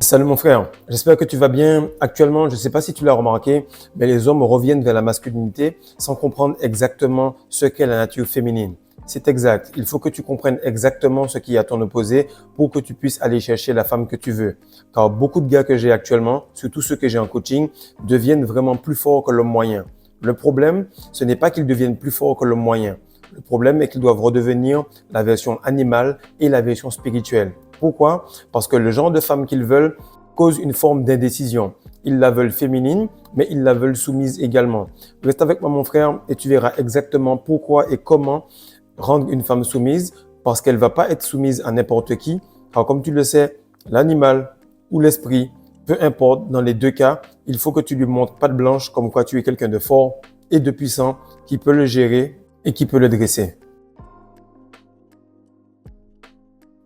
Salut mon frère, j'espère que tu vas bien. Actuellement, je ne sais pas si tu l'as remarqué, mais les hommes reviennent vers la masculinité sans comprendre exactement ce qu'est la nature féminine. C'est exact. Il faut que tu comprennes exactement ce qui est à ton opposé pour que tu puisses aller chercher la femme que tu veux. Car beaucoup de gars que j'ai actuellement, surtout ceux que j'ai en coaching, deviennent vraiment plus forts que l'homme moyen. Le problème, ce n'est pas qu'ils deviennent plus forts que l'homme moyen. Le problème est qu'ils doivent redevenir la version animale et la version spirituelle. Pourquoi? Parce que le genre de femme qu'ils veulent cause une forme d'indécision. Ils la veulent féminine, mais ils la veulent soumise également. Reste avec moi mon frère et tu verras exactement pourquoi et comment rendre une femme soumise, parce qu'elle ne va pas être soumise à n'importe qui. Car comme tu le sais, l'animal ou l'esprit, peu importe, dans les deux cas, il faut que tu lui montres patte blanche comme quoi tu es quelqu'un de fort et de puissant qui peut le gérer et qui peut le dresser.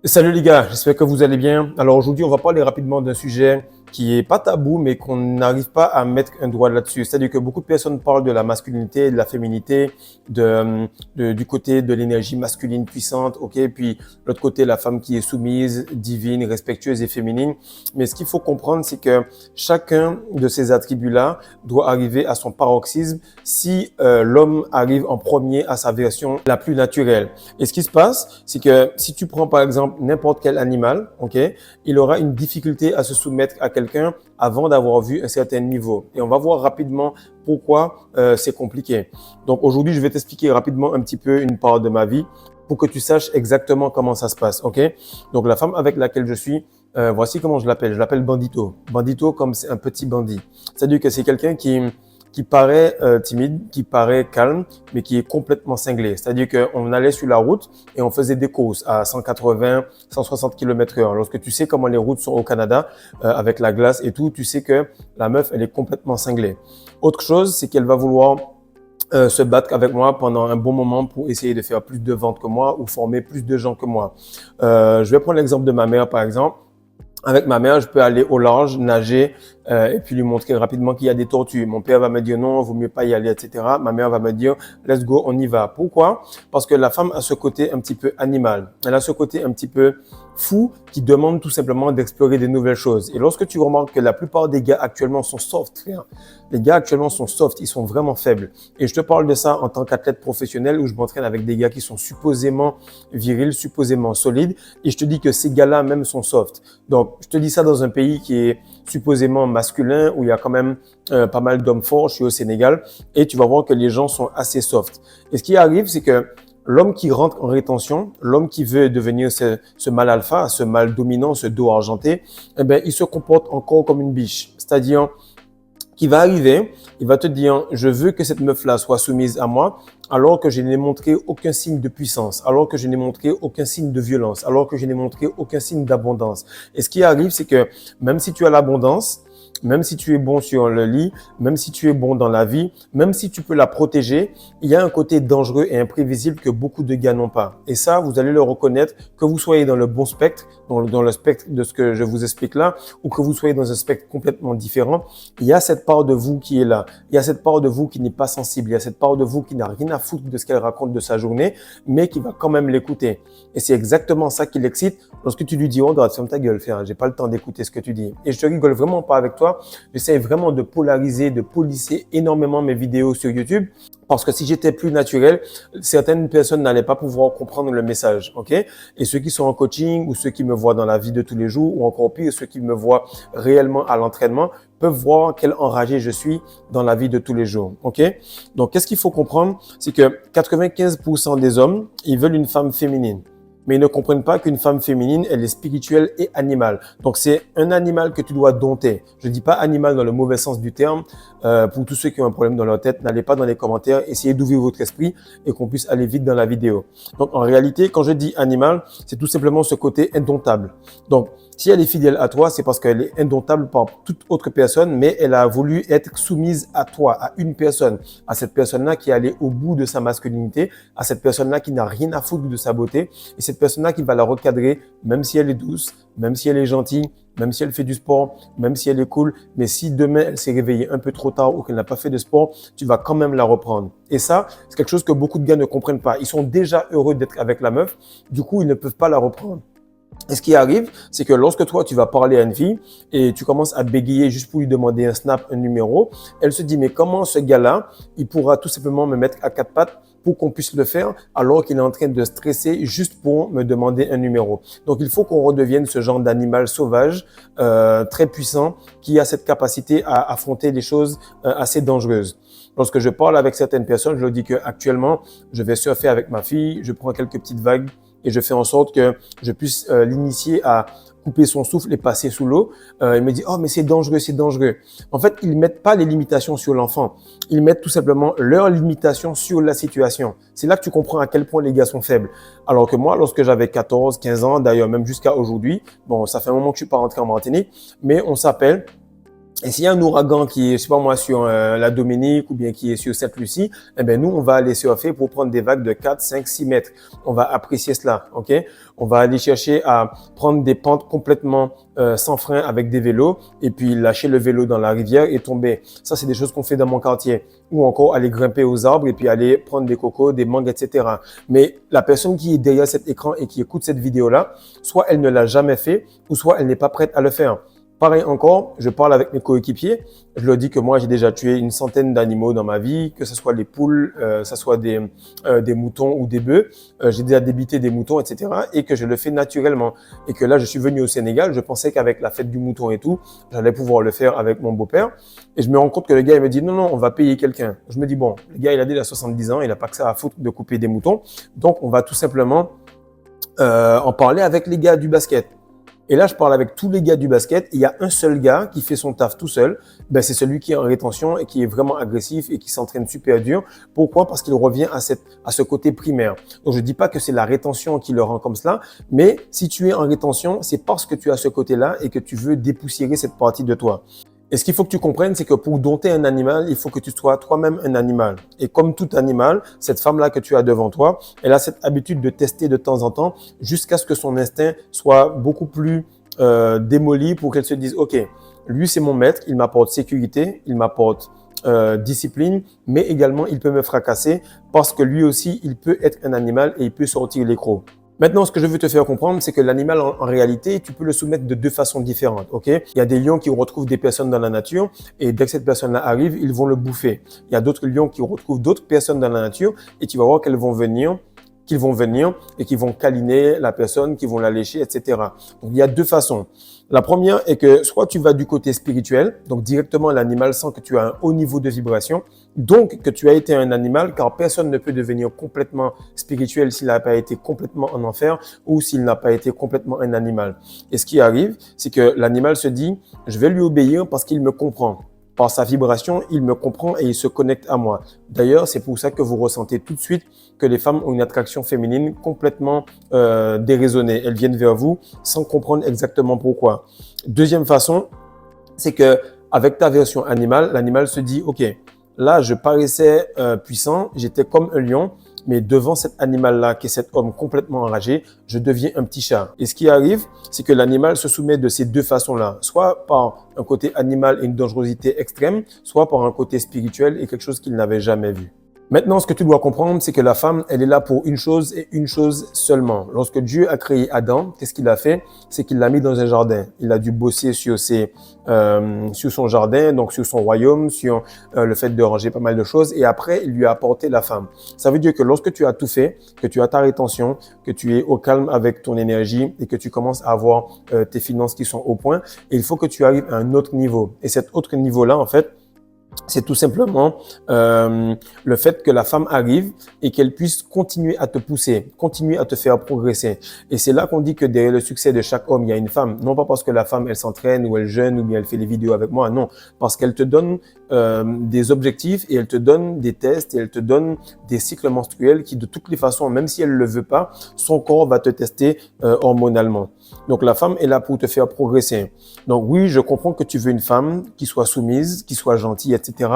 Salut les gars, j'espère que vous allez bien. Alors aujourd'hui, on va parler rapidement d'un sujet qui est pas tabou, mais qu'on n'arrive pas à mettre un doigt là-dessus. C'est-à-dire que beaucoup de personnes parlent de la masculinité, de la féminité, du côté de l'énergie masculine puissante, ok, puis l'autre côté, la femme qui est soumise, divine, respectueuse et féminine. Mais ce qu'il faut comprendre, c'est que chacun de ces attributs-là doit arriver à son paroxysme si l'homme arrive en premier à sa version la plus naturelle. Et ce qui se passe, c'est que si tu prends par exemple n'importe quel animal, ok, il aura une difficulté à se soumettre à quelqu'un avant d'avoir vu un certain niveau. Et on va voir rapidement pourquoi c'est compliqué. Donc aujourd'hui, je vais t'expliquer rapidement un petit peu une part de ma vie pour que tu saches exactement comment ça se passe, ok? Donc la femme avec laquelle je suis, voici comment je l'appelle. Je l'appelle Bandito. Bandito comme c'est un petit bandit. C'est-à-dire que c'est quelqu'un qui paraît timide, qui paraît calme, mais qui est complètement cinglé. C'est-à-dire qu'on allait sur la route et on faisait des courses à 180, 160 km/h. Lorsque tu sais comment les routes sont au Canada, avec la glace et tout, tu sais que la meuf, elle est complètement cinglée. Autre chose, c'est qu'elle va vouloir se battre avec moi pendant un bon moment pour essayer de faire plus de ventes que moi ou former plus de gens que moi. Je vais prendre l'exemple de ma mère, par exemple. Avec ma mère, je peux aller au large, nager et puis lui montrer rapidement qu'il y a des tortues. Mon père va me dire non, vaut mieux pas y aller, etc. Ma mère va me dire let's go, on y va. Pourquoi? Parce que la femme a ce côté un petit peu animal. Elle a ce côté un petit peu fou qui demande tout simplement d'explorer des nouvelles choses. Et lorsque tu remarques que la plupart des gars actuellement sont soft, frère, les gars actuellement sont soft, ils sont vraiment faibles. Et je te parle de ça en tant qu'athlète professionnel où je m'entraîne avec des gars qui sont supposément virils, supposément solides. Et je te dis que ces gars-là même sont soft. Donc, je te dis ça dans un pays qui est supposément masculin, où il y a quand même pas mal d'hommes forts. Je suis au Sénégal et tu vas voir que les gens sont assez soft. Et ce qui arrive, c'est que l'homme qui rentre en rétention, l'homme qui veut devenir ce mâle alpha, ce mâle dominant, ce dos argenté, eh ben, il se comporte encore comme une biche. C'est-à-dire qu'il va arriver, il va te dire, je veux que cette meuf-là soit soumise à moi, alors que je n'ai montré aucun signe de puissance, alors que je n'ai montré aucun signe de violence, alors que je n'ai montré aucun signe d'abondance. Et ce qui arrive, c'est que même si tu as l'abondance, même si tu es bon sur le lit, même si tu es bon dans la vie, même si tu peux la protéger, il y a un côté dangereux et imprévisible que beaucoup de gars n'ont pas. Et ça, vous allez le reconnaître, que vous soyez dans le bon spectre, dans le spectre de ce que je vous explique là, ou que vous soyez dans un spectre complètement différent. Il y a cette part de vous qui est là. Il y a cette part de vous qui n'est pas sensible. Il y a cette part de vous qui n'a rien à foutre de ce qu'elle raconte de sa journée, mais qui va quand même l'écouter. Et c'est exactement ça qui l'excite lorsque tu lui dis, oh, regarde, ferme ta gueule, frère, j'ai pas le temps d'écouter ce que tu dis. Et je te rigole vraiment pas avec toi. J'essaie vraiment de polariser, de polisser énormément mes vidéos sur YouTube parce que si j'étais plus naturel, certaines personnes n'allaient pas pouvoir comprendre le message, ok? Et ceux qui sont en coaching ou ceux qui me voient dans la vie de tous les jours ou encore pire, ceux qui me voient réellement à l'entraînement peuvent voir quel enragé je suis dans la vie de tous les jours, ok? Donc, qu'est-ce qu'il faut comprendre? C'est que 95% des hommes, ils veulent une femme féminine. Mais ils ne comprennent pas qu'une femme féminine, elle est spirituelle et animale. Donc, c'est un animal que tu dois dompter. Je dis pas animal dans le mauvais sens du terme. Pour tous ceux qui ont un problème dans leur tête, n'allez pas dans les commentaires. Essayez d'ouvrir votre esprit et qu'on puisse aller vite dans la vidéo. Donc, en réalité, quand je dis animal, c'est tout simplement ce côté indomptable. Donc, si elle est fidèle à toi, c'est parce qu'elle est indomptable par toute autre personne, mais elle a voulu être soumise à toi, à une personne, à cette personne-là qui est allée au bout de sa masculinité, à cette personne-là qui n'a rien à foutre de sa beauté, et cette personne-là qui va la recadrer, même si elle est douce, même si elle est gentille, même si elle fait du sport, même si elle est cool, mais si demain elle s'est réveillée un peu trop tard ou qu'elle n'a pas fait de sport, tu vas quand même la reprendre. Et ça, c'est quelque chose que beaucoup de gars ne comprennent pas. Ils sont déjà heureux d'être avec la meuf, du coup, ils ne peuvent pas la reprendre. Et ce qui arrive, c'est que lorsque toi, tu vas parler à une fille et tu commences à bégayer juste pour lui demander un snap, un numéro, elle se dit, mais comment ce gars-là, il pourra tout simplement me mettre à quatre pattes pour qu'on puisse le faire alors qu'il est en train de stresser juste pour me demander un numéro. Donc, il faut qu'on redevienne ce genre d'animal sauvage, très puissant, qui a cette capacité à affronter des choses assez dangereuses. Lorsque je parle avec certaines personnes, je leur dis que actuellement, je vais surfer avec ma fille, je prends quelques petites vagues et je fais en sorte que je puisse l'initier à couper son souffle et passer sous l'eau. Il me dit « Oh, mais c'est dangereux, c'est dangereux ». En fait, ils mettent pas les limitations sur l'enfant. Ils mettent tout simplement leurs limitations sur la situation. C'est là que tu comprends à quel point les gars sont faibles. Alors que moi, lorsque j'avais 14, 15 ans, d'ailleurs même jusqu'à aujourd'hui, bon, ça fait un moment que je suis pas rentré en Martinique, mais on s'appelle. Et s'il y a un ouragan qui est, je sais pas moi, sur la Dominique ou bien qui est sur Sainte-Lucie, eh ben nous, on va aller surfer pour prendre des vagues de 4, 5, 6 mètres. On va apprécier cela, ok? On va aller chercher à prendre des pentes complètement sans frein avec des vélos et puis lâcher le vélo dans la rivière et tomber. Ça, c'est des choses qu'on fait dans mon quartier. Ou encore aller grimper aux arbres et puis aller prendre des cocos, des mangues, etc. Mais la personne qui est derrière cet écran et qui écoute cette vidéo-là, soit elle ne l'a jamais fait ou soit elle n'est pas prête à le faire. Pareil encore, je parle avec mes coéquipiers, je leur dis que moi j'ai déjà tué une centaine d'animaux dans ma vie, que ce soit les poules, que ce soit des moutons ou des bœufs, j'ai déjà débité des moutons, etc. et que je le fais naturellement. Et que là je suis venu au Sénégal, je pensais qu'avec la fête du mouton et tout, j'allais pouvoir le faire avec mon beau-père. Et je me rends compte que le gars il me dit non, non, on va payer quelqu'un. Je me dis bon, le gars il a déjà 70 ans, il n'a pas que ça à foutre de couper des moutons, donc on va tout simplement en parler avec les gars du basket. Et là, je parle avec tous les gars du basket. Il y a un seul gars qui fait son taf tout seul. Ben, c'est celui qui est en rétention et qui est vraiment agressif et qui s'entraîne super dur. Pourquoi? Parce qu'il revient à ce côté primaire. Donc, je dis pas que c'est la rétention qui le rend comme cela, mais si tu es en rétention, c'est parce que tu as ce côté-là et que tu veux dépoussiérer cette partie de toi. Et ce qu'il faut que tu comprennes, c'est que pour dompter un animal, il faut que tu sois toi-même un animal. Et comme tout animal, cette femme-là que tu as devant toi, elle a cette habitude de tester de temps en temps jusqu'à ce que son instinct soit beaucoup plus démoli pour qu'elle se dise « Ok, lui c'est mon maître, il m'apporte sécurité, il m'apporte discipline, mais également il peut me fracasser parce que lui aussi, il peut être un animal et il peut sortir les crocs. » Maintenant, ce que je veux te faire comprendre, c'est que l'animal, en réalité, tu peux le soumettre de deux façons différentes, ok? Il y a des lions qui retrouvent des personnes dans la nature et dès que cette personne-là arrive, ils vont le bouffer. Il y a d'autres lions qui retrouvent d'autres personnes dans la nature et tu vas voir qu'ils vont venir et qui vont câliner la personne, qui vont la lécher, etc. Donc, il y a deux façons. La première est que soit tu vas du côté spirituel, donc directement l'animal sent que tu as un haut niveau de vibration, donc que tu as été un animal, car personne ne peut devenir complètement spirituel s'il n'a pas été complètement en enfer ou s'il n'a pas été complètement un animal. Et ce qui arrive, c'est que l'animal se dit, je vais lui obéir parce qu'il me comprend. Par sa vibration, il me comprend et il se connecte à moi. D'ailleurs, c'est pour ça que vous ressentez tout de suite que les femmes ont une attraction féminine complètement déraisonnée. Elles viennent vers vous sans comprendre exactement pourquoi. Deuxième façon, c'est que avec ta version animale, l'animal se dit « Ok, là, je paraissais puissant, j'étais comme un lion, mais devant cet animal-là, qui est cet homme complètement enragé, je deviens un petit chat. » Et ce qui arrive, c'est que l'animal se soumet de ces deux façons-là, soit par un côté animal et une dangerosité extrême, soit par un côté spirituel et quelque chose qu'il n'avait jamais vu. Maintenant, ce que tu dois comprendre, c'est que la femme, elle est là pour une chose et une chose seulement. Lorsque Dieu a créé Adam, qu'est-ce qu'il a fait? C'est qu'il l'a mis dans un jardin. Il a dû bosser sur son jardin, donc sur son royaume, sur le fait de ranger pas mal de choses. Et après, il lui a apporté la femme. Ça veut dire que lorsque tu as tout fait, que tu as ta rétention, que tu es au calme avec ton énergie et que tu commences à avoir tes finances qui sont au point, il faut que tu arrives à un autre niveau. Et cet autre niveau-là, en fait, c'est tout simplement le fait que la femme arrive et qu'elle puisse continuer à te pousser, continuer à te faire progresser. Et c'est là qu'on dit que derrière le succès de chaque homme, il y a une femme. Non pas parce que la femme, elle s'entraîne ou elle jeûne ou bien elle fait des vidéos avec moi, non. Parce qu'elle te donne des objectifs et elle te donne des tests et elle te donne des cycles menstruels qui, de toutes les façons, même si elle ne le veut pas, son corps va te tester hormonalement. Donc, la femme est là pour te faire progresser. Donc, oui, je comprends que tu veux une femme qui soit soumise, qui soit gentille, etc.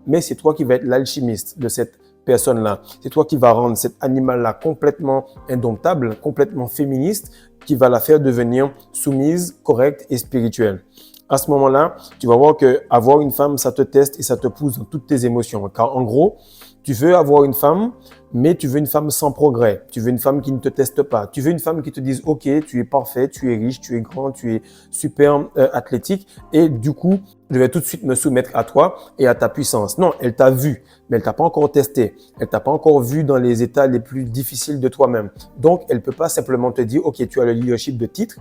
Mais c'est toi qui vas être l'alchimiste de cette personne-là. C'est toi qui vas rendre cet animal-là complètement indomptable, complètement féministe, qui va la faire devenir soumise, correcte et spirituelle. À ce moment-là, tu vas voir que avoir une femme, ça te teste et ça te pousse dans toutes tes émotions. Car en gros, tu veux avoir une femme, mais tu veux une femme sans progrès. Tu veux une femme qui ne te teste pas. Tu veux une femme qui te dise, OK, tu es parfait, tu es riche, tu es grand, tu es super athlétique et du coup, je vais tout de suite me soumettre à toi et à ta puissance. Non, elle t'a vu, mais elle t'a pas encore testé. Elle t'a pas encore vu dans les états les plus difficiles de toi-même. Donc, elle peut pas simplement te dire, OK, tu as le leadership de titre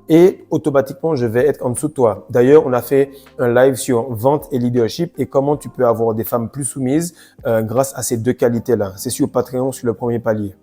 et automatiquement, je vais être en dessous de toi. D'ailleurs, on a fait un live sur vente et leadership et comment tu peux avoir des femmes plus soumises grâce à ces deux qualités-là. C'est sur Patreon, sur le premier palier.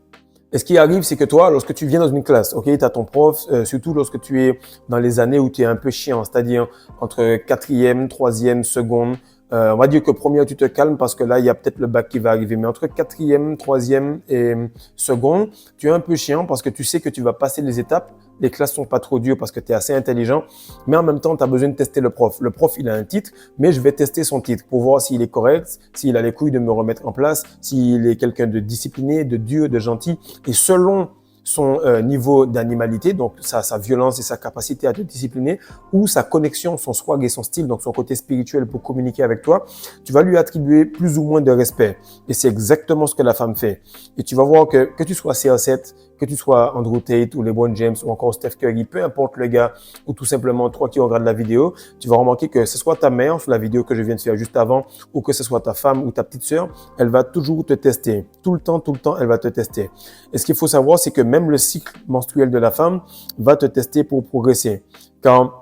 Et ce qui arrive, c'est que toi, lorsque tu viens dans une classe, OK, tu as ton prof, surtout lorsque tu es dans les années où tu es un peu chiant, c'est-à-dire entre quatrième, troisième, seconde, on va dire que première, tu te calmes parce que là, il y a peut-être le bac qui va arriver. Mais entre quatrième, troisième et seconde, tu es un peu chiant parce que tu sais que tu vas passer les étapes. Les classes sont pas trop dures parce que tu es assez intelligent. Mais en même temps, tu as besoin de tester le prof. Le prof, il a un titre, mais je vais tester son titre pour voir s'il est correct, s'il a les couilles de me remettre en place, s'il est quelqu'un de discipliné, de dur, de gentil. Et selon son niveau d'animalité, donc sa violence et sa capacité à te discipliner, ou sa connexion, son swag et son style, donc son côté spirituel pour communiquer avec toi, tu vas lui attribuer plus ou moins de respect. Et c'est exactement ce que la femme fait. Et tu vas voir que tu sois CR7, que tu sois Andrew Tate ou LeBron James ou encore Steph Curry, peu importe le gars, ou tout simplement toi qui regardes la vidéo, tu vas remarquer que ce soit ta mère sur la vidéo que je viens de faire juste avant, ou que ce soit ta femme ou ta petite sœur, elle va toujours te tester. Tout le temps, elle va te tester. Et ce qu'il faut savoir, c'est que même le cycle menstruel de la femme va te tester pour progresser. Quand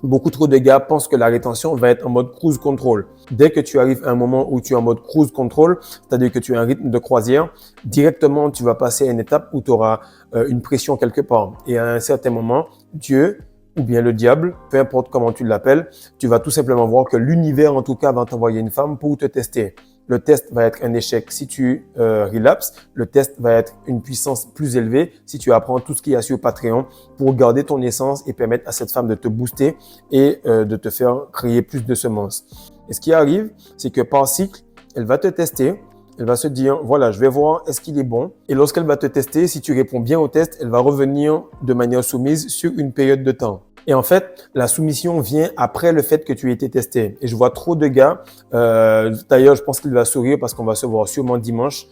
beaucoup trop de gars pensent que la rétention va être en mode cruise control. Dès que tu arrives à un moment où tu es en mode cruise control, c'est-à-dire que tu as un rythme de croisière, directement, tu vas passer à une étape où tu auras une pression quelque part. Et à un certain moment, Dieu ou bien le diable, peu importe comment tu l'appelles, tu vas tout simplement voir que l'univers, en tout cas, va t'envoyer une femme pour te tester. Le test va être un échec si tu relapses. Le test va être une puissance plus élevée si tu apprends tout ce qu'il y a sur Patreon pour garder ton essence et permettre à cette femme de te booster et de te faire créer plus de semences. Et ce qui arrive, c'est que par cycle, elle va te tester. Elle va se dire, voilà, je vais voir est-ce qu'il est bon. Et lorsqu'elle va te tester, si tu réponds bien au test, elle va revenir de manière soumise sur une période de temps. Et en fait, la soumission vient après le fait que tu aies été testé. Et je vois trop de gars, d'ailleurs, je pense qu'il va sourire parce qu'on va se voir sûrement dimanche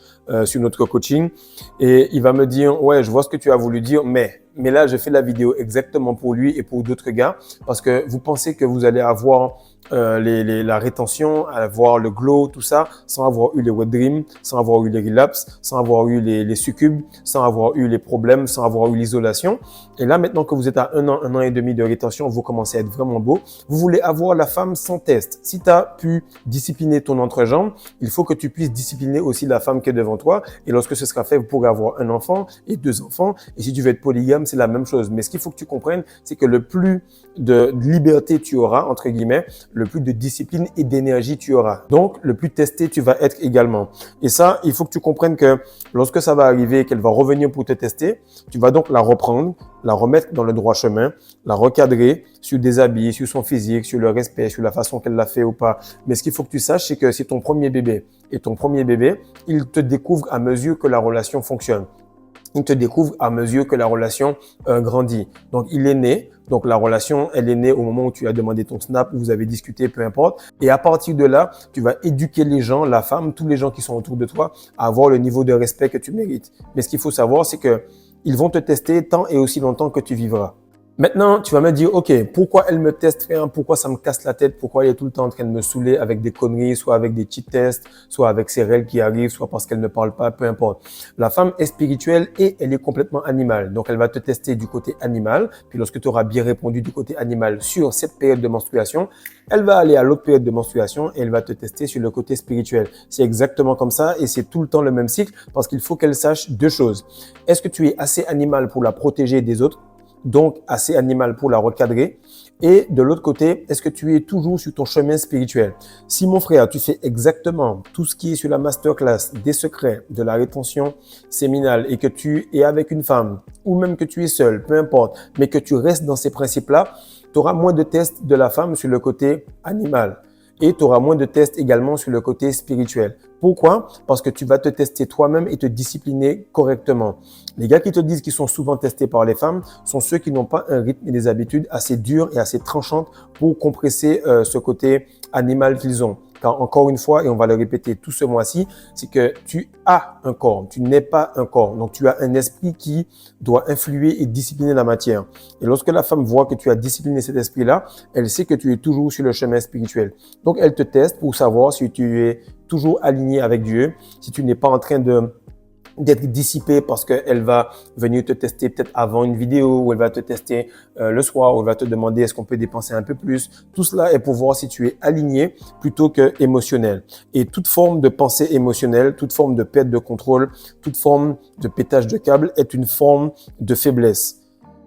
sur notre coaching. Et il va me dire, ouais, je vois ce que tu as voulu dire, mais là, je fais la vidéo exactement pour lui et pour d'autres gars parce que vous pensez que vous allez avoir la rétention, avoir le glow, tout ça, sans avoir eu les wet dreams, sans avoir eu les relapses, sans avoir eu les succubes, sans avoir eu les problèmes, sans avoir eu l'isolation. Et là, maintenant que vous êtes à un an et demi de rétention, vous commencez à être vraiment beau. Vous voulez avoir la femme sans test. Si tu as pu discipliner ton entrejambe, il faut que tu puisses discipliner aussi la femme qui est devant toi. Et lorsque ce sera fait, vous pourrez avoir un enfant et 2 enfants. Et si tu veux être polygame, c'est la même chose. Mais ce qu'il faut que tu comprennes, c'est que le plus de liberté tu auras, entre guillemets, le plus de discipline et d'énergie tu auras. Donc, le plus testé tu vas être également. Et ça, il faut que tu comprennes que lorsque ça va arriver, qu'elle va revenir pour te tester, tu vas donc la reprendre, la remettre dans le droit chemin, la recadrer sur des habits, sur son physique, sur le respect, sur la façon qu'elle l'a fait ou pas. Mais ce qu'il faut que tu saches, c'est que c'est ton premier bébé. Et ton premier bébé, il te découvre à mesure que la relation fonctionne. Il te découvre à mesure que la relation grandit. Donc, il est né. Donc, la relation, elle est née au moment où tu as demandé ton snap, où vous avez discuté, peu importe. Et à partir de là, tu vas éduquer les gens, la femme, tous les gens qui sont autour de toi, à avoir le niveau de respect que tu mérites. Mais ce qu'il faut savoir, c'est que ils vont te tester tant et aussi longtemps que tu vivras. Maintenant, tu vas me dire, OK, pourquoi elle me teste rien? Pourquoi ça me casse la tête? Pourquoi elle est tout le temps en train de me saouler avec des conneries, soit avec des cheat tests, soit avec ses règles qui arrivent, soit parce qu'elle ne parle pas, peu importe. La femme est spirituelle et elle est complètement animale. Donc, elle va te tester du côté animal. Puis, lorsque tu auras bien répondu du côté animal sur cette période de menstruation, elle va aller à l'autre période de menstruation et elle va te tester sur le côté spirituel. C'est exactement comme ça et c'est tout le temps le même cycle parce qu'il faut qu'elle sache 2 choses. Est-ce que tu es assez animal pour la protéger des autres? Donc assez animal pour la recadrer. Et de l'autre côté, est-ce que tu es toujours sur ton chemin spirituel? Si mon frère, tu fais exactement tout ce qui est sur la masterclass des secrets de la rétention séminale et que tu es avec une femme ou même que tu es seul, peu importe, mais que tu restes dans ces principes-là, tu auras moins de tests de la femme sur le côté animal. Et tu auras moins de tests également sur le côté spirituel. Pourquoi? Parce que tu vas te tester toi-même et te discipliner correctement. Les gars qui te disent qu'ils sont souvent testés par les femmes sont ceux qui n'ont pas un rythme et des habitudes assez dures et assez tranchantes pour compresser ce côté animal qu'ils ont. Car encore une fois, et on va le répéter tout ce mois-ci, c'est que tu as un corps, tu n'es pas un corps. Donc, tu as un esprit qui doit influer et discipliner la matière. Et lorsque la femme voit que tu as discipliné cet esprit-là, elle sait que tu es toujours sur le chemin spirituel. Donc, elle te teste pour savoir si tu es toujours aligné avec Dieu, si tu n'es pas en train d'être dissipé parce qu'elle va venir te tester peut-être avant une vidéo ou elle va te tester le soir ou elle va te demander est-ce qu'on peut dépenser un peu plus. Tout cela est pour voir si tu es aligné plutôt que émotionnel. Et toute forme de pensée émotionnelle, toute forme de perte de contrôle, toute forme de pétage de câble est une forme de faiblesse.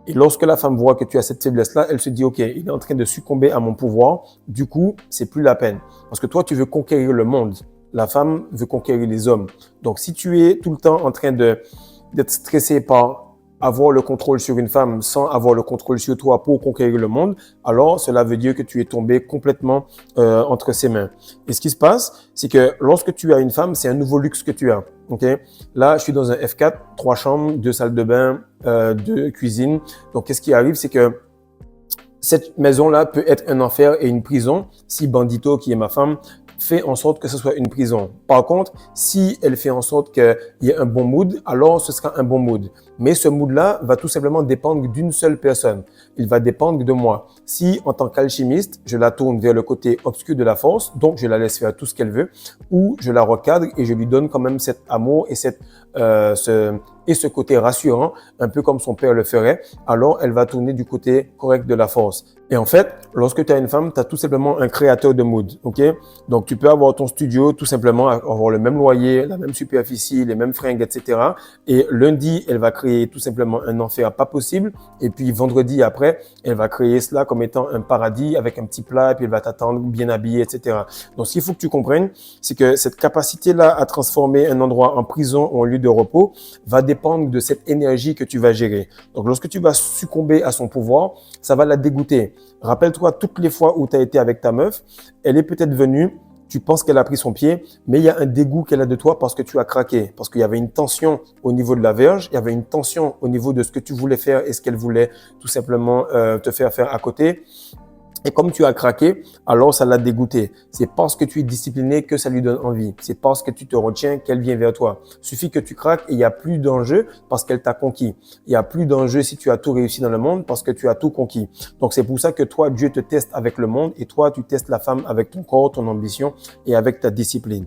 Et lorsque la femme voit que tu as cette faiblesse-là, elle se dit, OK, il est en train de succomber à mon pouvoir. Du coup, c'est plus la peine. Parce que toi, tu veux conquérir le monde. La femme veut conquérir les hommes. Donc, si tu es tout le temps en train d'être stressé par avoir le contrôle sur une femme sans avoir le contrôle sur toi pour conquérir le monde, alors cela veut dire que tu es tombé complètement entre ses mains. Et ce qui se passe, c'est que lorsque tu as une femme, c'est un nouveau luxe que tu as. Okay? Là, je suis dans un F4, 3 chambres, 2 salles de bain, 2 cuisines. Donc, qu'est-ce qui arrive, c'est que cette maison-là peut être un enfer et une prison si Bandito, qui est ma femme, fait en sorte que ce soit une prison. Par contre, si elle fait en sorte qu'il y ait un bon mood, alors ce sera un bon mood. Mais ce mood-là va tout simplement dépendre d'une seule personne. Il va dépendre de moi. Si, en tant qu'alchimiste, je la tourne vers le côté obscur de la force, donc je la laisse faire tout ce qu'elle veut, ou je la recadre et je lui donne quand même cet amour et ce côté rassurant, un peu comme son père le ferait, alors elle va tourner du côté correct de la force. Et en fait, lorsque tu as une femme, tu as tout simplement un créateur de mood, ok? Donc, tu peux avoir ton studio, tout simplement avoir le même loyer, la même superficie, les mêmes fringues, etc. Et lundi, elle va créer tout simplement un enfer pas possible. Et puis, vendredi après, elle va créer cela comme étant un paradis avec un petit plat et puis elle va t'attendre bien habillé, etc. Donc, ce qu'il faut que tu comprennes, c'est que cette capacité-là à transformer un endroit en prison ou en lieu de repos va dépendre de cette énergie que tu vas gérer. Donc, lorsque tu vas succomber à son pouvoir, ça va la dégoûter. Rappelle-toi toutes les fois où tu as été avec ta meuf, elle est peut-être venue, tu penses qu'elle a pris son pied, mais il y a un dégoût qu'elle a de toi parce que tu as craqué, parce qu'il y avait une tension au niveau de la verge, il y avait une tension au niveau de ce que tu voulais faire et ce qu'elle voulait tout simplement te faire faire à côté. Et comme tu as craqué, alors ça l'a dégoûté. C'est parce que tu es discipliné que ça lui donne envie. C'est parce que tu te retiens qu'elle vient vers toi. Suffit que tu craques et il n'y a plus d'enjeu parce qu'elle t'a conquis. Il n'y a plus d'enjeu si tu as tout réussi dans le monde parce que tu as tout conquis. Donc c'est pour ça que toi, Dieu te teste avec le monde et toi, tu testes la femme avec ton corps, ton ambition et avec ta discipline.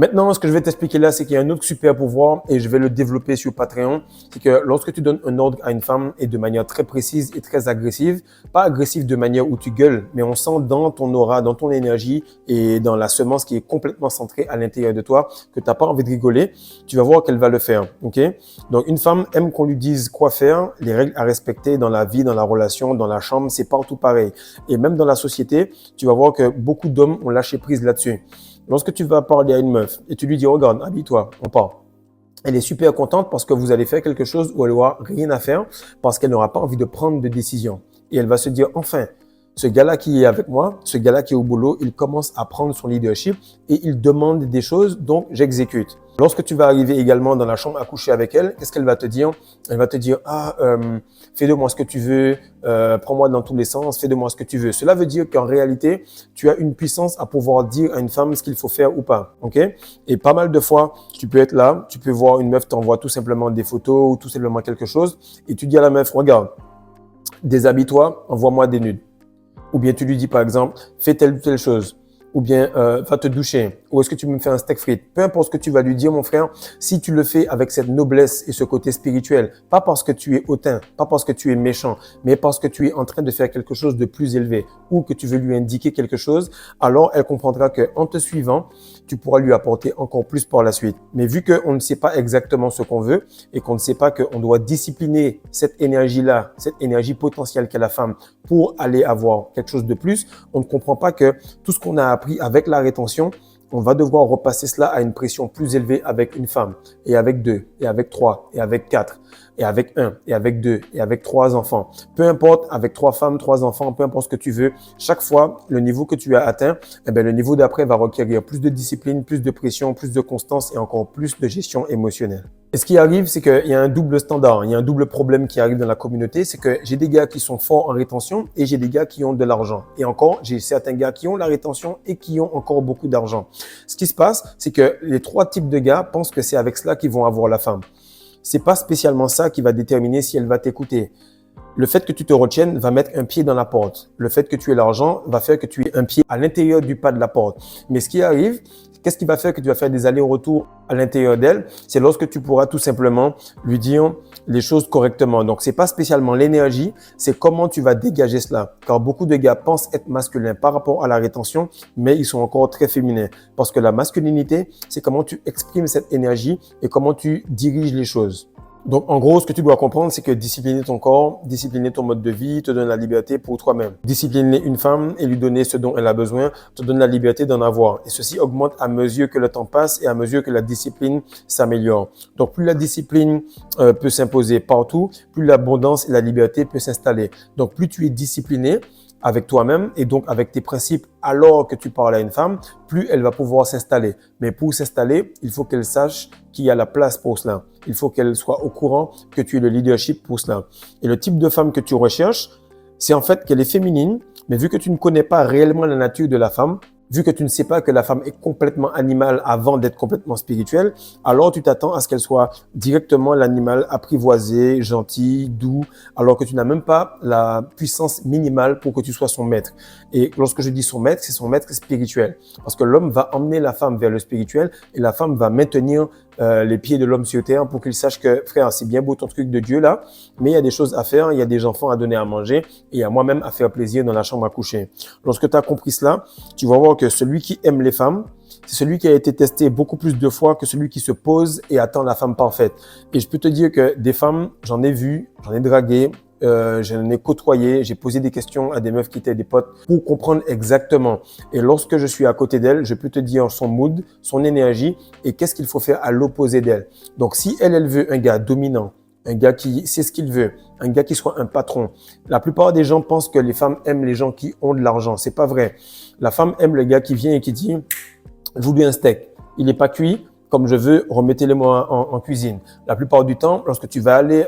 Maintenant, ce que je vais t'expliquer là, c'est qu'il y a un autre super pouvoir et je vais le développer sur Patreon. C'est que lorsque tu donnes un ordre à une femme et de manière très précise et très agressive, pas agressive de manière où tu gueules, mais on sent dans ton aura, dans ton énergie et dans la semence qui est complètement centrée à l'intérieur de toi que tu n'as pas envie de rigoler, tu vas voir qu'elle va le faire. Ok? Donc, une femme aime qu'on lui dise quoi faire, les règles à respecter dans la vie, dans la relation, dans la chambre, c'est partout pareil. Et même dans la société, tu vas voir que beaucoup d'hommes ont lâché prise là-dessus. Lorsque tu vas parler à une meuf et tu lui dis « Regarde, habille-toi, on part ». Elle est super contente parce que vous allez faire quelque chose où elle n'aura rien à faire parce qu'elle n'aura pas envie de prendre de décision. Et elle va se dire « Enfin, ce gars-là qui est avec moi, ce gars-là qui est au boulot, il commence à prendre son leadership et il demande des choses, donc j'exécute ». Lorsque tu vas arriver également dans la chambre à coucher avec elle, qu'est-ce qu'elle va te dire? Elle va te dire « Ah, fais de moi ce que tu veux, prends-moi dans tous les sens, fais de moi ce que tu veux ». Cela veut dire qu'en réalité, tu as une puissance à pouvoir dire à une femme ce qu'il faut faire ou pas. Ok? Et pas mal de fois, tu peux être là, tu peux voir une meuf t'envoie tout simplement des photos ou tout simplement quelque chose et tu dis à la meuf « Regarde, déshabille-toi, envoie-moi des nudes ». Ou bien tu lui dis par exemple « Fais telle ou telle chose ». Ou bien va te doucher, ou est-ce que tu me fais un steak frites? Peu importe ce que tu vas lui dire, mon frère, si tu le fais avec cette noblesse et ce côté spirituel, pas parce que tu es hautain, pas parce que tu es méchant, mais parce que tu es en train de faire quelque chose de plus élevé ou que tu veux lui indiquer quelque chose, alors elle comprendra que en te suivant, tu pourras lui apporter encore plus par la suite. Mais vu qu'on ne sait pas exactement ce qu'on veut et qu'on ne sait pas qu'on doit discipliner cette énergie-là, cette énergie potentielle qu'est la femme pour aller avoir quelque chose de plus, on ne comprend pas que tout ce qu'on a appris avec la rétention, on va devoir repasser cela à une pression plus élevée avec une femme, et avec 2, et avec 3, et avec 4. et avec un, et avec deux, et avec trois enfants. Peu importe, avec trois femmes, trois enfants, peu importe ce que tu veux. Chaque fois, le niveau que tu as atteint, eh bien, le niveau d'après va requérir plus de discipline, plus de pression, plus de constance et encore plus de gestion émotionnelle. Et ce qui arrive, c'est qu'il y a un double standard, il y a un double problème qui arrive dans la communauté, c'est que j'ai des gars qui sont forts en rétention et j'ai des gars qui ont de l'argent. Et encore, j'ai certains gars qui ont la rétention et qui ont encore beaucoup d'argent. Ce qui se passe, c'est que les trois types de gars pensent que c'est avec cela qu'ils vont avoir la femme. C'est pas spécialement ça qui va déterminer si elle va t'écouter. Le fait que tu te retiennes va mettre un pied dans la porte. Le fait que tu aies l'argent va faire que tu aies un pied à l'intérieur du pas de la porte. Mais ce qui arrive, qu'est-ce qui va faire que tu vas faire des allers-retours à l'intérieur d'elle? C'est lorsque tu pourras tout simplement lui dire les choses correctement. Donc, c'est pas spécialement l'énergie, c'est comment tu vas dégager cela. Car beaucoup de gars pensent être masculins par rapport à la rétention, mais ils sont encore très féminins. Parce que la masculinité, c'est comment tu exprimes cette énergie et comment tu diriges les choses. Donc, en gros, ce que tu dois comprendre, c'est que discipliner ton corps, discipliner ton mode de vie, te donne la liberté pour toi-même. Discipliner une femme et lui donner ce dont elle a besoin, te donne la liberté d'en avoir. Et ceci augmente à mesure que le temps passe et à mesure que la discipline s'améliore. Donc, plus la discipline peut s'imposer partout, plus l'abondance et la liberté peuvent s'installer. Donc, plus tu es discipliné avec toi-même et donc avec tes principes alors que tu parles à une femme, plus elle va pouvoir s'installer. Mais pour s'installer, il faut qu'elle sache qu'il y a la place pour cela. Il faut qu'elle soit au courant que tu es le leadership pour cela. Et le type de femme que tu recherches, c'est en fait qu'elle est féminine, mais vu que tu ne connais pas réellement la nature de la femme, vu que tu ne sais pas que la femme est complètement animale avant d'être complètement spirituelle, alors tu t'attends à ce qu'elle soit directement l'animal apprivoisé, gentil, doux, alors que tu n'as même pas la puissance minimale pour que tu sois son maître. Et lorsque je dis son maître, c'est son maître spirituel. Parce que l'homme va emmener la femme vers le spirituel et la femme va maintenir les pieds de l'homme sur terre pour qu'il sache que, frère, c'est bien beau ton truc de Dieu là, mais il y a des choses à faire, il y a des enfants à donner à manger et il y a moi-même à faire plaisir dans la chambre à coucher. Lorsque tu as compris cela, tu vas voir que celui qui aime les femmes, c'est celui qui a été testé beaucoup plus de fois que celui qui se pose et attend la femme parfaite. Et je peux te dire que des femmes, j'en ai vu, j'en ai dragué, j'en ai côtoyé, j'ai posé des questions à des meufs qui étaient des potes pour comprendre exactement. Et lorsque je suis à côté d'elle, je peux te dire son mood, son énergie et qu'est-ce qu'il faut faire à l'opposé d'elle. Donc si elle veut un gars dominant, un gars qui sait ce qu'il veut, un gars qui soit un patron. La plupart des gens pensent que les femmes aiment les gens qui ont de l'argent. C'est pas vrai. La femme aime le gars qui vient et qui dit « je voulais un steak, il n'est pas cuit, comme je veux, remettez-le-moi en cuisine ». La plupart du temps, lorsque tu vas aller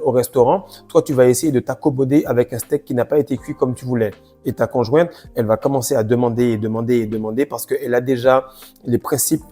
au restaurant, toi, tu vas essayer de t'accommoder avec un steak qui n'a pas été cuit comme tu voulais. Et ta conjointe, elle va commencer à demander et demander et demander parce qu'elle a déjà les principes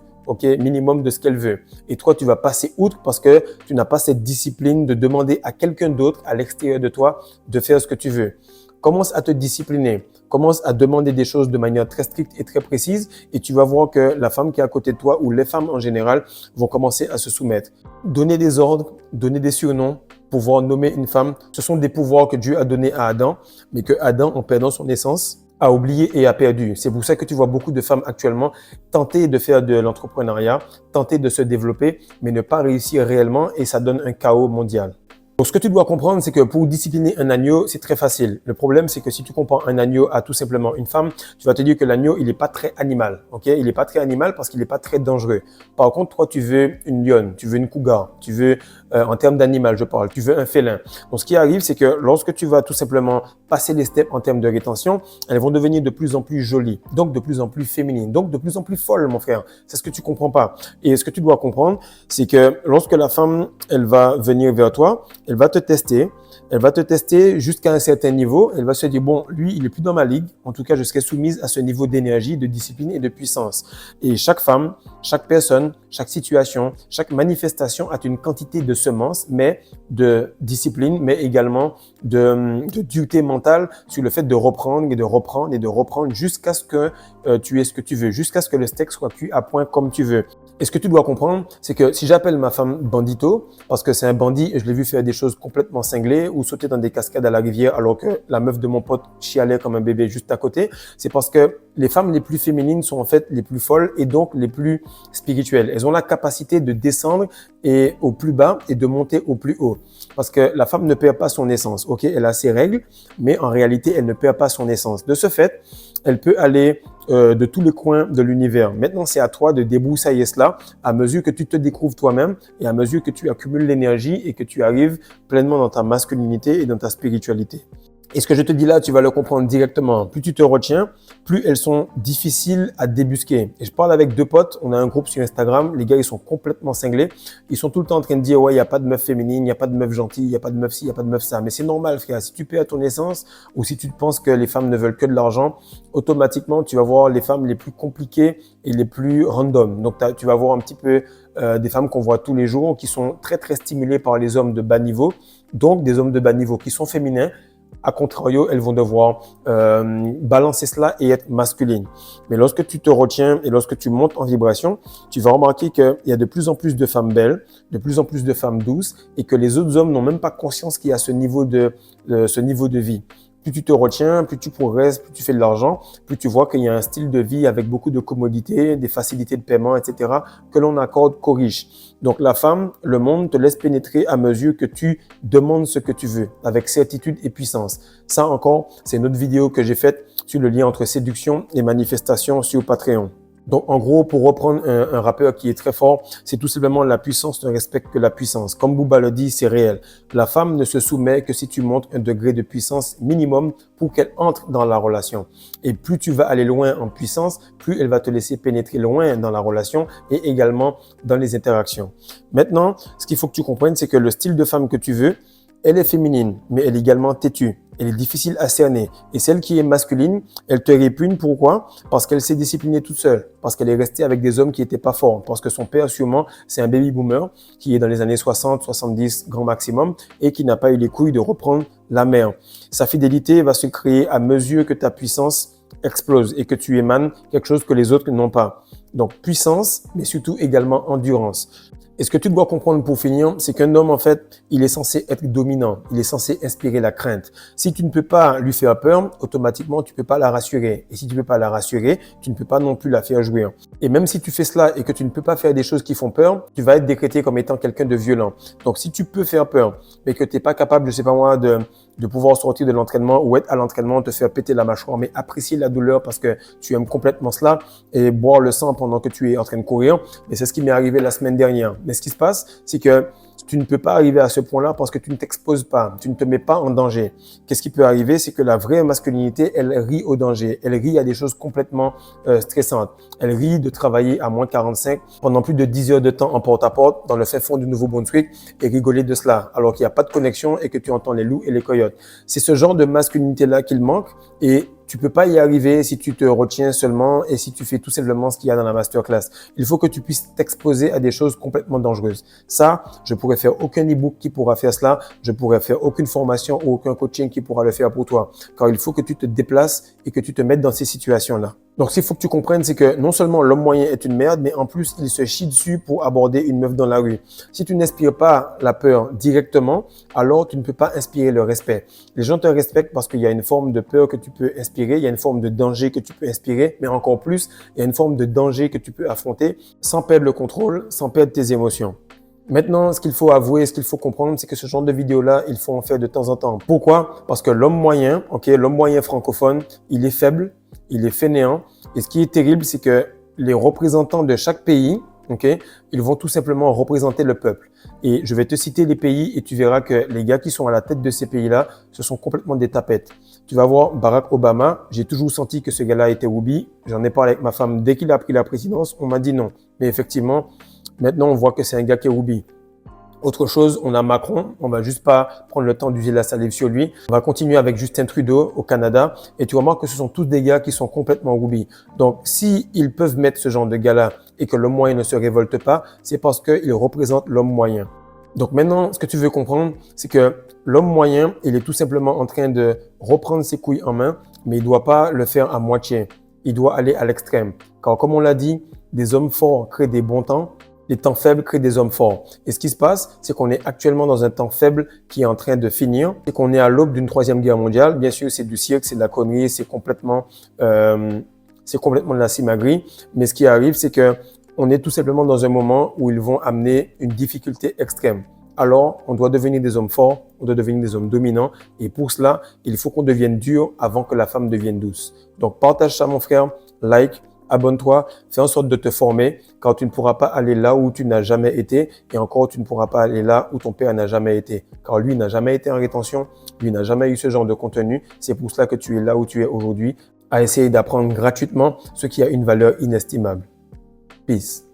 minimum de ce qu'elle veut. Et toi, tu vas passer outre parce que tu n'as pas cette discipline de demander à quelqu'un d'autre à l'extérieur de toi de faire ce que tu veux. Commence à te discipliner. Commence à demander des choses de manière très stricte et très précise et tu vas voir que la femme qui est à côté de toi ou les femmes en général vont commencer à se soumettre. Donner des ordres, donner des surnoms, pouvoir nommer une femme, ce sont des pouvoirs que Dieu a donnés à Adam, mais que Adam, en perdant son essence, a oublié et a perdu. C'est pour ça que tu vois beaucoup de femmes actuellement tenter de faire de l'entrepreneuriat, tenter de se développer, mais ne pas réussir réellement et ça donne un chaos mondial. Donc, ce que tu dois comprendre, c'est que pour discipliner un agneau, c'est très facile. Le problème, c'est que si tu compares un agneau à tout simplement une femme, tu vas te dire que l'agneau, il n'est pas très animal. Ok, il n'est pas très animal parce qu'il n'est pas très dangereux. Par contre, toi, tu veux une lionne, tu veux une cougar, tu veux, en termes d'animal, je parle, tu veux un félin. Donc, ce qui arrive, c'est que lorsque tu vas tout simplement passer les steps en termes de rétention, elles vont devenir de plus en plus jolies, donc de plus en plus féminines, donc de plus en plus folles, mon frère. C'est ce que tu comprends pas. Et ce que tu dois comprendre, c'est que lorsque la femme, elle va venir vers toi, elle va te tester jusqu'à un certain niveau. Elle va se dire, bon, lui, il est plus dans ma ligue. En tout cas, je serai soumise à ce niveau d'énergie, de discipline et de puissance. Et chaque femme, chaque personne, chaque situation, chaque manifestation a une quantité de semences, mais de discipline, mais également de dureté mentale sur le fait de reprendre et de reprendre et de reprendre jusqu'à ce que tu aies ce que tu veux, jusqu'à ce que le steak soit cuit à point comme tu veux. Et ce que tu dois comprendre, c'est que si j'appelle ma femme bandito, parce que c'est un bandit et je l'ai vu faire des choses complètement cinglées ou sauter dans des cascades à la rivière alors que la meuf de mon pote chialait comme un bébé juste à côté, c'est parce que les femmes les plus féminines sont en fait les plus folles et donc les plus spirituelles. Elles ont la capacité de descendre et au plus bas et de monter au plus haut. Parce que la femme ne perd pas son essence. Ok, elle a ses règles, mais en réalité, elle ne perd pas son essence. De ce fait, elle peut aller de tous les coins de l'univers. Maintenant, c'est à toi de débroussailler cela à mesure que tu te découvres toi-même et à mesure que tu accumules l'énergie et que tu arrives pleinement dans ta masculinité et dans ta spiritualité. Et ce que je te dis là, tu vas le comprendre directement. Plus tu te retiens, plus elles sont difficiles à débusquer. Et je parle avec deux potes, on a un groupe sur Instagram, les gars, ils sont complètement cinglés. Ils sont tout le temps en train de dire, ouais, il n'y a pas de meuf féminine, il n'y a pas de meuf gentille, il n'y a pas de meuf ci, il n'y a pas de meuf ça. Mais c'est normal, frère. Si tu paies à ton essence ou si tu penses que les femmes ne veulent que de l'argent, automatiquement, tu vas voir les femmes les plus compliquées et les plus random. Donc, tu vas voir un petit peu des femmes qu'on voit tous les jours qui sont très, très stimulées par les hommes de bas niveau. Donc, des hommes de bas niveau qui sont féminins. A contrario, elles vont devoir balancer cela et être masculines. Mais lorsque tu te retiens et lorsque tu montes en vibration, tu vas remarquer qu'il y a de plus en plus de femmes belles, de plus en plus de femmes douces et que les autres hommes n'ont même pas conscience qu'il y a ce niveau de vie. Plus tu te retiens, plus tu progresses, plus tu fais de l'argent, plus tu vois qu'il y a un style de vie avec beaucoup de commodités, des facilités de paiement, etc. que l'on accorde qu'aux riches. Donc la femme, le monde te laisse pénétrer à mesure que tu demandes ce que tu veux, avec certitude et puissance. Ça encore, c'est une autre vidéo que j'ai faite sur le lien entre séduction et manifestation sur Patreon. Donc, en gros, pour reprendre un rappeur qui est très fort, c'est tout simplement la puissance ne respecte que la puissance. Comme Booba le dit, c'est réel. La femme ne se soumet que si tu montes un degré de puissance minimum pour qu'elle entre dans la relation. Et plus tu vas aller loin en puissance, plus elle va te laisser pénétrer loin dans la relation et également dans les interactions. Maintenant, ce qu'il faut que tu comprennes, c'est que le style de femme que tu veux, elle est féminine, mais elle est également têtue. Elle est difficile à cerner. Et celle qui est masculine, elle te répugne. Pourquoi? Parce qu'elle s'est disciplinée toute seule. Parce qu'elle est restée avec des hommes qui n'étaient pas forts. Parce que son père, sûrement, c'est un baby boomer qui est dans les années 60, 70, grand maximum, et qui n'a pas eu les couilles de reprendre la mer. Sa fidélité va se créer à mesure que ta puissance explose et que tu émanes quelque chose que les autres n'ont pas. Donc, puissance, mais surtout également endurance. Et ce que tu dois comprendre pour finir, c'est qu'un homme, en fait, il est censé être dominant. Il est censé inspirer la crainte. Si tu ne peux pas lui faire peur, automatiquement, tu ne peux pas la rassurer. Et si tu ne peux pas la rassurer, tu ne peux pas non plus la faire jouir. Et même si tu fais cela et que tu ne peux pas faire des choses qui font peur, tu vas être décrété comme étant quelqu'un de violent. Donc, si tu peux faire peur, mais que tu n'es pas capable, je sais pas moi, de pouvoir sortir de l'entraînement ou être à l'entraînement, te faire péter la mâchoire, mais apprécier la douleur parce que tu aimes complètement cela et boire le sang pendant que tu es en train de courir. Et c'est ce qui m'est arrivé la semaine dernière. Mais ce qui se passe, c'est que tu ne peux pas arriver à ce point-là parce que tu ne t'exposes pas, tu ne te mets pas en danger. Qu'est-ce qui peut arriver? C'est que la vraie masculinité, elle rit au danger. Elle rit à des choses complètement stressantes. Elle rit de travailler à moins 45 pendant plus de 10 heures de temps en porte-à-porte dans le fin fond du Nouveau-Brunswick et rigoler de cela alors qu'il n'y a pas de connexion et que tu entends les loups et les coyotes. C'est ce genre de masculinité-là qu'il manque et tu peux pas y arriver si tu te retiens seulement et si tu fais tout simplement ce qu'il y a dans la masterclass. Il faut que tu puisses t'exposer à des choses complètement dangereuses. Ça, je pourrais faire aucun e-book qui pourra faire cela. Je pourrais faire aucune formation ou aucun coaching qui pourra le faire pour toi. Car il faut que tu te déplaces et que tu te mettes dans ces situations-là. Donc, ce qu'il faut que tu comprennes, c'est que non seulement l'homme moyen est une merde, mais en plus, il se chie dessus pour aborder une meuf dans la rue. Si tu n'inspires pas la peur directement, alors tu ne peux pas inspirer le respect. Les gens te respectent parce qu'il y a une forme de peur que tu peux inspirer, il y a une forme de danger que tu peux inspirer, mais encore plus, il y a une forme de danger que tu peux affronter sans perdre le contrôle, sans perdre tes émotions. Maintenant, ce qu'il faut avouer, ce qu'il faut comprendre, c'est que ce genre de vidéo-là, il faut en faire de temps en temps. Pourquoi? Parce que l'homme moyen, l'homme moyen francophone, il est faible, il est fainéant. Et ce qui est terrible, c'est que les représentants de chaque pays, ils vont tout simplement représenter le peuple. Et je vais te citer les pays et tu verras que les gars qui sont à la tête de ces pays-là, ce sont complètement des tapettes. Tu vas voir Barack Obama, j'ai toujours senti que ce gars-là était woubi. J'en ai parlé avec ma femme dès qu'il a pris la présidence, on m'a dit non. Mais effectivement, maintenant, on voit que c'est un gars qui est woubi. Autre chose, on a Macron. On va juste pas prendre le temps d'user la salive sur lui. On va continuer avec Justin Trudeau au Canada. Et tu vas voir que ce sont tous des gars qui sont complètement woubi. Donc, si ils peuvent mettre ce genre de gars-là et que l'homme moyen ne se révolte pas, c'est parce qu'ils représentent l'homme moyen. Donc maintenant, ce que tu veux comprendre, c'est que l'homme moyen, il est tout simplement en train de reprendre ses couilles en main, mais il doit pas le faire à moitié. Il doit aller à l'extrême. Car comme on l'a dit, des hommes forts créent des bons temps. Les temps faibles créent des hommes forts. Et ce qui se passe, c'est qu'on est actuellement dans un temps faible qui est en train de finir et qu'on est à l'aube d'une 3e guerre mondiale. Bien sûr, c'est du cirque, c'est de la connerie, c'est complètement de la simagrée. Mais ce qui arrive, c'est que on est tout simplement dans un moment où ils vont amener une difficulté extrême. alors on doit devenir des hommes forts, on doit devenir des hommes dominants. Et pour cela, il faut qu'on devienne dur avant que la femme devienne douce. Donc partage ça mon frère, like, abonne-toi, fais en sorte de te former car tu ne pourras pas aller là où tu n'as jamais été et encore tu ne pourras pas aller là où ton père n'a jamais été. Car lui n'a jamais été en rétention, lui n'a jamais eu ce genre de contenu. C'est pour cela que tu es là où tu es aujourd'hui à essayer d'apprendre gratuitement ce qui a une valeur inestimable. Peace.